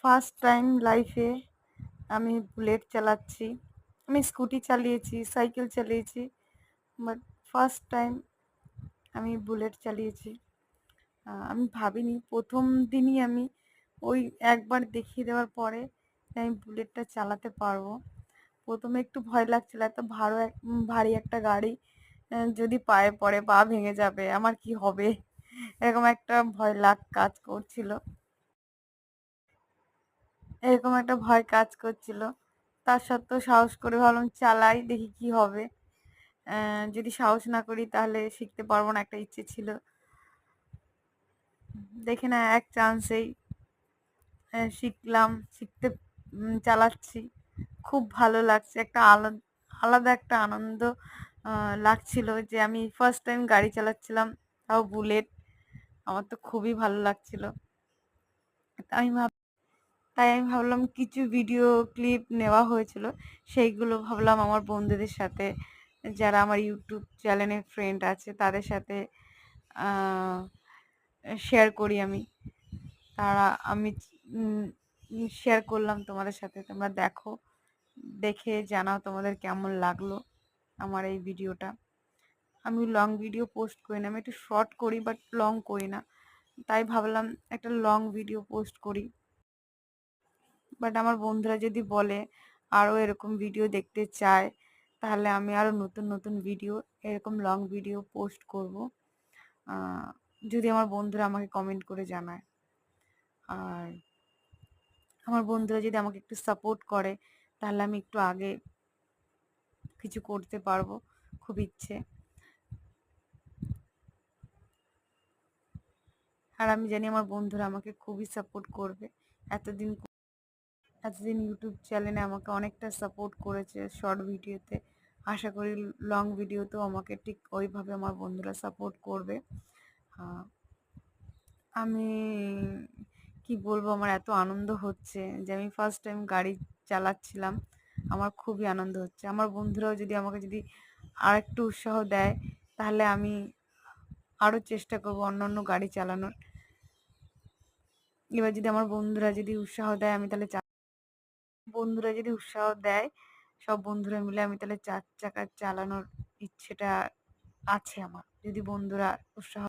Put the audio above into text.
First time লাইফে আমি bullet চালাচ্ছি। আমি স্কুটি চালিয়েছি, সাইকেল চালিয়েছি, বাট ফার্স্ট টাইম আমি বুলেট চালিয়েছি। আমি ভাবিনি প্রথম দিনই আমি ওই একবার দেখিয়ে দেওয়ার পরে যে আমি বুলেটটা চালাতে পারবো। প্রথমে একটু ভয় লাগছিল, এত ভারী একটা গাড়ি, যদি পায়ে পড়ে পা ভেঙে যাবে, আমার কি হবে, এরকম একটা কাজ করছিল। এরকম একটা ভয় কাজ করছিল। তার সত্ত্বেও সাহস করে ভাবলাম চালাই, দেখি কি হবে। যদি সাহস না করি তাহলে শিখতে পারবো না, একটা ইচ্ছে ছিল। দেখে না এক চান্সেই শিখলাম, চালাচ্ছি। খুব ভালো লাগছে, একটা আলাদা একটা আনন্দ লাগছিল যে আমি ফার্স্ট টাইম গাড়ি চালাচ্ছিলাম, তাও বুলেট। আমার তো খুবই ভালো লাগছিল। আমি তাই আমি ভাবলাম কিছু ভিডিও ক্লিপ নেওয়া হয়েছিল, সেইগুলো ভাবলাম আমার বন্ধুদের সাথে, যারা আমার ইউটিউব চ্যানেলে ফ্রেন্ড আছে তাদের সাথে শেয়ার করি আমি। আমি শেয়ার করলাম তোমাদের সাথে, তোমরা দেখো, দেখে জানাও তোমাদের কেমন লাগলো আমার এই ভিডিওটা। আমি লং ভিডিও পোস্ট করি না, আমি একটু শর্ট করি, বাট লং করি না। তাই ভাবলাম একটা লং ভিডিও পোস্ট করি। বাট আমার বন্ধুরা যদি বলে আরও এরকম ভিডিও দেখতে চায়, তাহলে আমি আরও নতুন নতুন ভিডিও, এরকম লং ভিডিও পোস্ট করব, যদি আমার বন্ধুরা আমাকে কমেন্ট করে জানায়। আর আমার বন্ধুরা যদি আমাকে একটু সাপোর্ট করে, তাহলে আমি একটু আগে কিছু করতে পারবো, খুব ইচ্ছে। আর আমি জানি আমার বন্ধুরা আমাকে খুবই সাপোর্ট করবে। এতদিন এতদিন ইউটিউব চ্যানেলে আমাকে অনেকটা সাপোর্ট করেছে শর্ট ভিডিওতে। আশা করি লং ভিডিওতেও আমাকে ঠিক ওইভাবে আমার বন্ধুরা সাপোর্ট করবে। আমি কি বলবো, আমার এত আনন্দ হচ্ছে যে আমি ফার্স্ট টাইম গাড়ি চালাচ্ছিলাম। আমার খুবই আনন্দ হচ্ছে। আমার বন্ধুরাও যদি আমাকে আর একটু উৎসাহ দেয়, তাহলে আমি আরও চেষ্টা করবো অন্য গাড়ি চালানোর। এবার যদি আমার বন্ধুরা যদি উৎসাহ দেয়, আমি তাহলে বন্ধুরা যদি উৎসাহ দেয়, সব বন্ধুরা মিলে আমি তাহলে 4 চাকা চালানোর ইচ্ছেটা আছে আমার, যদি বন্ধুরা উৎসাহ